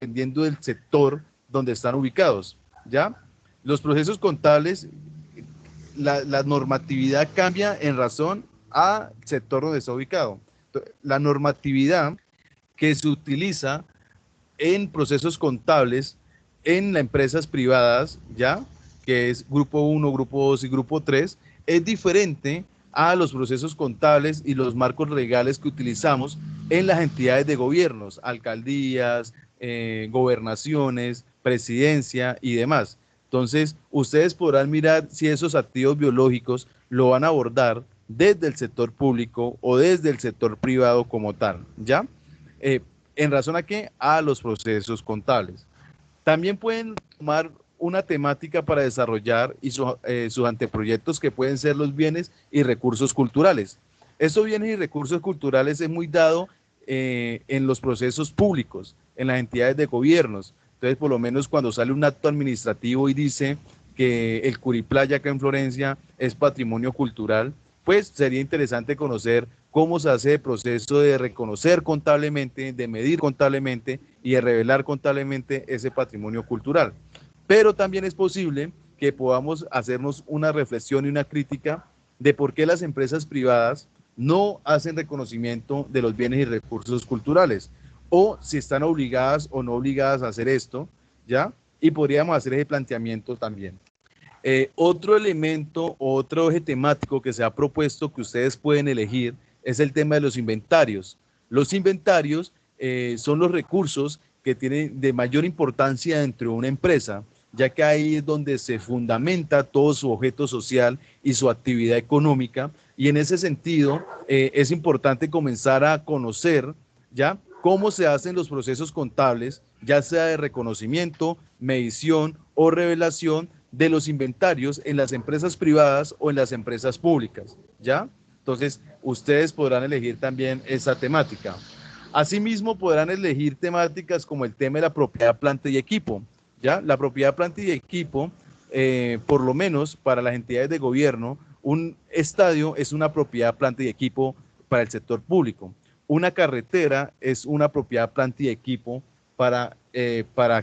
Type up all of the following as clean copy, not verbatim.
dependiendo del sector donde están ubicados, ¿ya? Los procesos contables, la normatividad cambia en razón al sector donde está ubicado. La normatividad que se utiliza en procesos contables en las empresas privadas, ¿ya? Que es grupo 1, grupo 2 y grupo 3, es diferente a los procesos contables y los marcos legales que utilizamos en las entidades de gobiernos, alcaldías, gobernaciones, presidencia y demás. Entonces, ustedes podrán mirar si esos activos biológicos lo van a abordar desde el sector público o desde el sector privado como tal, ¿ya? Eh, ¿En razón a qué? A los procesos contables. También pueden tomar una temática para desarrollar y sus anteproyectos que pueden ser los bienes y recursos culturales. Estos bienes y recursos culturales es muy dado en los procesos públicos, en las entidades de gobiernos. Entonces, por lo menos cuando sale un acto administrativo y dice que el Curiplaya acá en Florencia es patrimonio cultural, pues sería interesante conocer cómo se hace el proceso de reconocer contablemente, de medir contablemente y de revelar contablemente ese patrimonio cultural. Pero también es posible que podamos hacernos una reflexión y una crítica de por qué las empresas privadas no hacen reconocimiento de los bienes y recursos culturales, o si están obligadas o no obligadas a hacer esto, ¿ya? Y podríamos hacer ese planteamiento también. Otro elemento, otro eje temático que se ha propuesto que ustedes pueden elegir es el tema de los inventarios. Los inventarios son los recursos que tienen de mayor importancia dentro de una empresa, ya que ahí es donde se fundamenta todo su objeto social y su actividad económica, y en ese sentido es importante comenzar a conocer ya cómo se hacen los procesos contables, ya sea de reconocimiento, medición o revelación de los inventarios en las empresas privadas o en las empresas públicas, ¿ya? Entonces, ustedes podrán elegir también esa temática. Asimismo, podrán elegir temáticas como el tema de la propiedad, planta y equipo, ¿ya? La propiedad, planta y equipo, por lo menos para las entidades de gobierno, un estadio es una propiedad, planta y equipo para el sector público. Una carretera es una propiedad, planta y equipo ¿para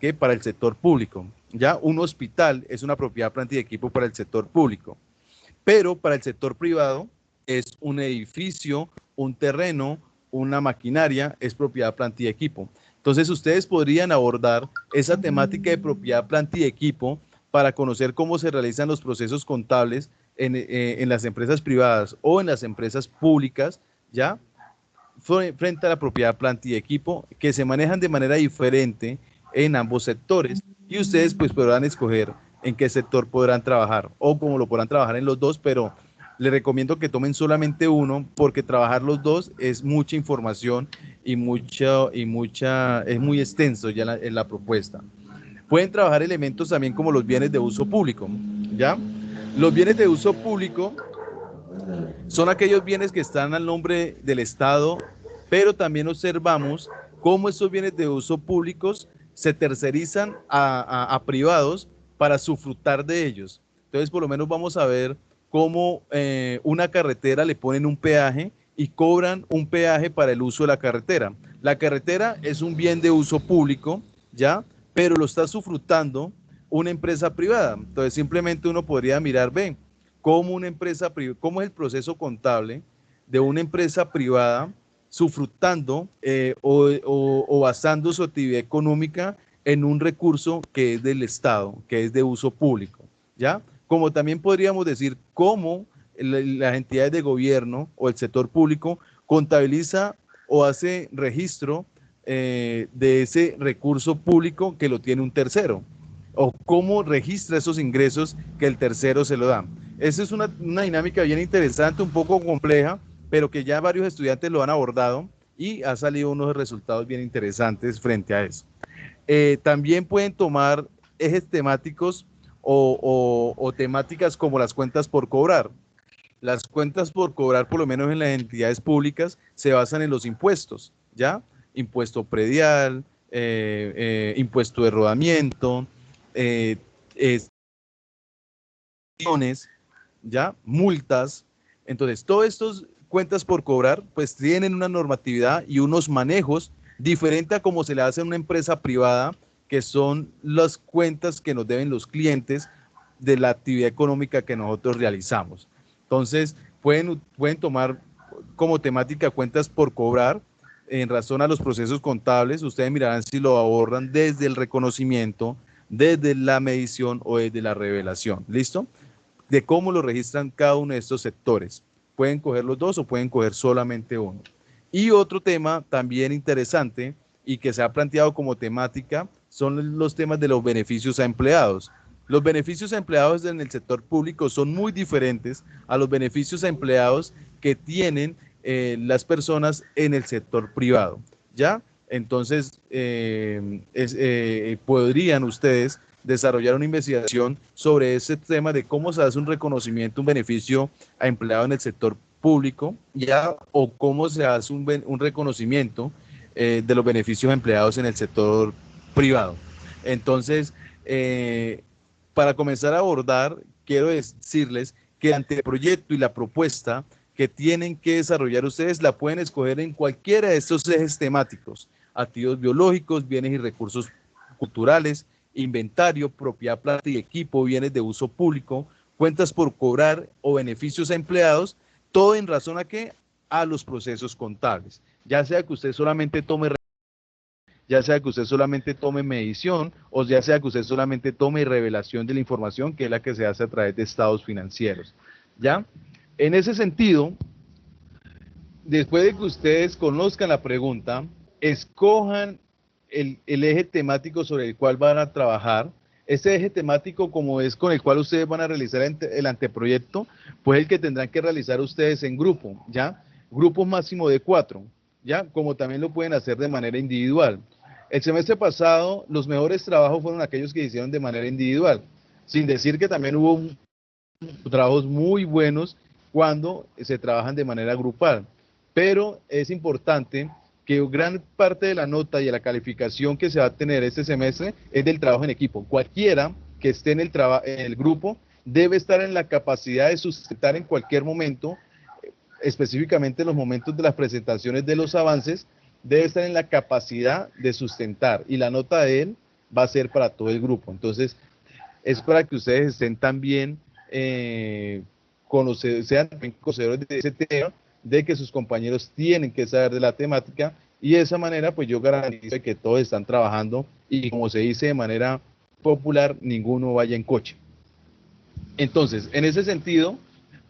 qué? Para el sector público. Ya un hospital es una propiedad, planta y equipo para el sector público, pero para el sector privado es un edificio, un terreno, una maquinaria, es propiedad, planta y equipo. Entonces ustedes podrían abordar esa temática de propiedad, planta y equipo para conocer cómo se realizan los procesos contables en las empresas privadas o en las empresas públicas, ¿ya? Frente a la propiedad, planta y equipo, que se manejan de manera diferente en ambos sectores, y ustedes pues podrán escoger en qué sector podrán trabajar o cómo lo podrán trabajar en los dos, pero les recomiendo que tomen solamente uno porque trabajar los dos es mucha información y es muy extenso ya en la propuesta. Pueden trabajar elementos también como los bienes de uso público, ¿ya? Los bienes de uso público son aquellos bienes que están al nombre del Estado, pero también observamos cómo estos bienes de uso públicos se tercerizan a privados para sufrutar de ellos. Entonces, por lo menos vamos a ver cómo una carretera le ponen un peaje y cobran un peaje para el uso de la carretera. La carretera es un bien de uso público, ¿ya? Pero lo está sufrutando una empresa privada. Entonces, simplemente uno podría mirar, ven, cómo una empresa, cómo es el proceso contable de una empresa privada sufrutando o basando su actividad económica en un recurso que es del Estado, que es de uso público, ¿ya? Como también podríamos decir cómo las entidades de gobierno o el sector público contabiliza o hace registro de ese recurso público que lo tiene un tercero, o cómo registra esos ingresos que el tercero se lo da. Esa es una dinámica bien interesante, un poco compleja, pero que ya varios estudiantes lo han abordado y ha salido unos resultados bien interesantes frente a eso. También pueden tomar ejes temáticos o temáticas como las cuentas por cobrar. Las cuentas por cobrar, por lo menos en las entidades públicas, se basan en los impuestos, ¿ya? Impuesto predial, impuesto de rodamiento, eh, ¿ya? Multas. Entonces, todas estas cuentas por cobrar, pues tienen una normatividad y unos manejos Diferente a como se le hace a una empresa privada, que son las cuentas que nos deben los clientes de la actividad económica que nosotros realizamos. Entonces, pueden tomar como temática cuentas por cobrar en razón a los procesos contables. Ustedes mirarán si lo abordan desde el reconocimiento, desde la medición o desde la revelación. ¿Listo? De cómo lo registran cada uno de estos sectores. Pueden coger los dos o pueden coger solamente uno. Y otro tema también interesante y que se ha planteado como temática son los temas de los beneficios a empleados. Los beneficios a empleados en el sector público son muy diferentes a los beneficios a empleados que tienen las personas en el sector privado, ¿ya? Entonces, podrían ustedes desarrollar una investigación sobre ese tema de cómo se hace un reconocimiento, un beneficio a empleado en el sector público, ya, o cómo se hace un reconocimiento de los beneficios a empleados en el sector privado. Entonces, para comenzar a abordar, quiero decirles que el anteproyecto y la propuesta que tienen que desarrollar ustedes la pueden escoger en cualquiera de estos ejes temáticos: activos biológicos, bienes y recursos culturales, inventario, propiedad, planta y equipo, bienes de uso público, cuentas por cobrar o beneficios a empleados, todo en razón a qué, a los procesos contables. Ya sea que usted solamente tome medición, o ya sea que usted solamente tome revelación de la información, que es la que se hace a través de estados financieros, ¿ya? En ese sentido, después de que ustedes conozcan la pregunta, escojan el eje temático sobre el cual van a trabajar. Ese eje temático, como es con el cual ustedes van a realizar el anteproyecto, pues el que tendrán que realizar ustedes en grupo, ¿ya? Grupos máximo de 4, ¿ya? Como también lo pueden hacer de manera individual. El semestre pasado, los mejores trabajos fueron aquellos que hicieron de manera individual, sin decir que también hubo trabajos muy buenos cuando se trabajan de manera grupal. Pero es importante que gran parte de la nota y de la calificación que se va a tener este semestre es del trabajo en equipo. Cualquiera que esté en el grupo debe estar en la capacidad de sustentar en cualquier momento, específicamente en los momentos de las presentaciones de los avances, debe estar en la capacidad de sustentar, y la nota de él va a ser para todo el grupo. Entonces, es para que ustedes estén también sean conocedores de ese tema, de que sus compañeros tienen que saber de la temática, y de esa manera pues yo garantizo que todos están trabajando y, como se dice de manera popular, ninguno vaya en coche. Entonces, en ese sentido,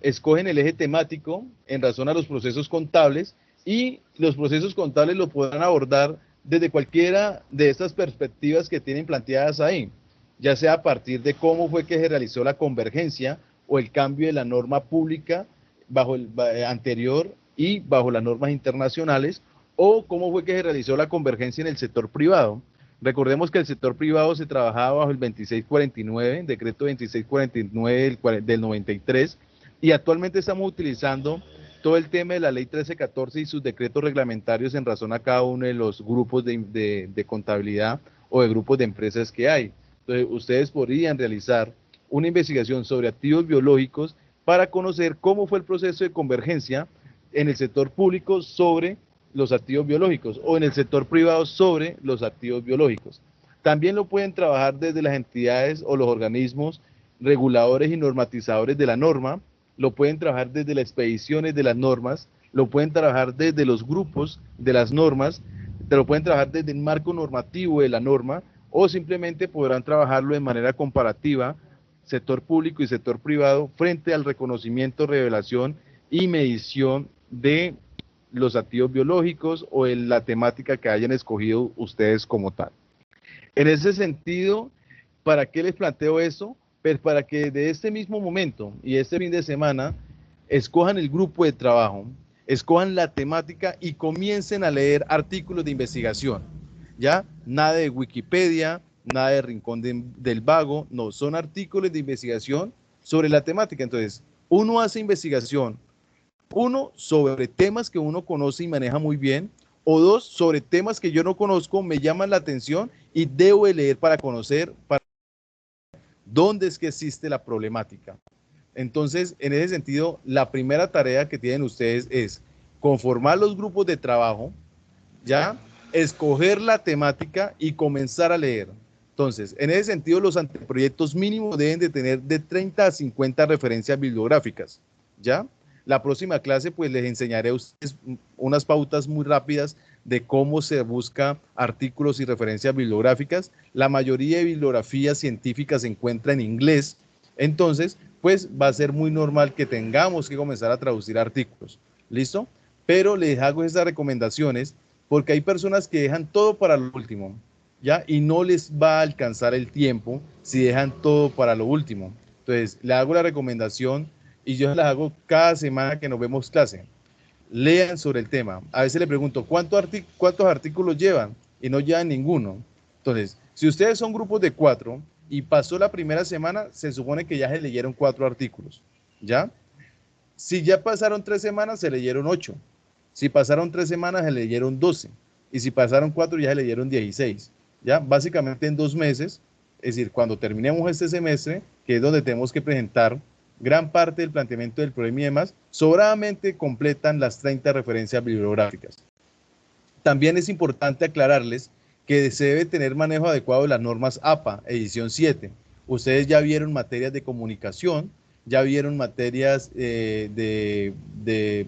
escogen el eje temático en razón a los procesos contables, y los procesos contables lo podrán abordar desde cualquiera de estas perspectivas que tienen planteadas ahí, ya sea a partir de cómo fue que se realizó la convergencia o el cambio de la norma pública bajo el anterior y bajo las normas internacionales, o cómo fue que se realizó la convergencia en el sector privado. Recordemos que el sector privado se trabajaba bajo el 2649, decreto 2649 del 93, y actualmente estamos utilizando todo el tema de la ley 1314 y sus decretos reglamentarios en razón a cada uno de los grupos de contabilidad o de grupos de empresas que hay. Entonces, ustedes podrían realizar una investigación sobre activos biológicos para conocer cómo fue el proceso de convergencia en el sector público sobre los activos biológicos, o en el sector privado sobre los activos biológicos. También lo pueden trabajar desde las entidades o los organismos reguladores y normatizadores de la norma, lo pueden trabajar desde las expediciones de las normas, lo pueden trabajar desde los grupos de las normas, lo pueden trabajar desde el marco normativo de la norma, o simplemente podrán trabajarlo de manera comparativa, sector público y sector privado, frente al reconocimiento, revelación y medición de los activos biológicos o en la temática que hayan escogido ustedes como tal. En ese sentido, ¿para qué les planteo eso? Pues para que de este mismo momento y este fin de semana escojan el grupo de trabajo, escojan la temática y comiencen a leer artículos de investigación. ¿Ya? Nada de Wikipedia, nada de Rincón del Vago, no, son artículos de investigación sobre la temática. Entonces, uno hace investigación, uno, sobre temas que uno conoce y maneja muy bien, o dos, sobre temas que yo no conozco, me llaman la atención y debo de leer para conocer dónde es que existe la problemática. Entonces, en ese sentido, la primera tarea que tienen ustedes es conformar los grupos de trabajo, ¿ya? escoger la temática y comenzar a leer. Entonces, en ese sentido, los anteproyectos mínimos deben de tener de 30 a 50 referencias bibliográficas, ¿ya? La próxima clase, pues, les enseñaré a ustedes unas pautas muy rápidas de cómo se busca artículos y referencias bibliográficas. La mayoría de bibliografías científicas se encuentra en inglés, entonces, pues, va a ser muy normal que tengamos que comenzar a traducir artículos, ¿listo? Pero les hago esas recomendaciones porque hay personas que dejan todo para lo último, ¿ya? Y no les va a alcanzar el tiempo si dejan todo para lo último. Entonces, le hago la recomendación y yo la hago cada semana que nos vemos clase. Lean sobre el tema. A veces le pregunto, ¿cuántos artículos llevan? Y no llevan ninguno. Entonces, si ustedes son grupos de 4 y pasó la primera semana, se supone que ya se leyeron 4 artículos, ¿ya? Si ya pasaron 3 semanas, se leyeron 8. Si pasaron 3 semanas, se leyeron 12. Y si pasaron 4, ya se leyeron 16. ¿Ya? Básicamente en 2 meses, es decir, cuando terminemos este semestre, que es donde tenemos que presentar gran parte del planteamiento del problema y demás, sobradamente completan las 30 referencias bibliográficas. También es importante aclararles que se debe tener manejo adecuado de las normas APA, edición 7. Ustedes ya vieron materias de comunicación, ya vieron materias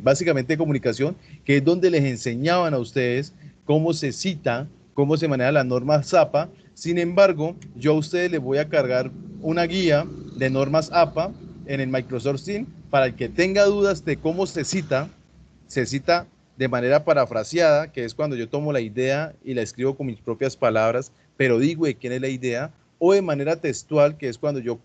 básicamente de comunicación, que es donde les enseñaban a ustedes cómo se cita, cómo se manejan las normas APA. Sin embargo, yo a ustedes les voy a cargar una guía de normas APA en el Microsoft Teams para el que tenga dudas de cómo se cita de manera parafraseada, que es cuando yo tomo la idea y la escribo con mis propias palabras, pero digo de quién es la idea, o de manera textual, que es cuando yo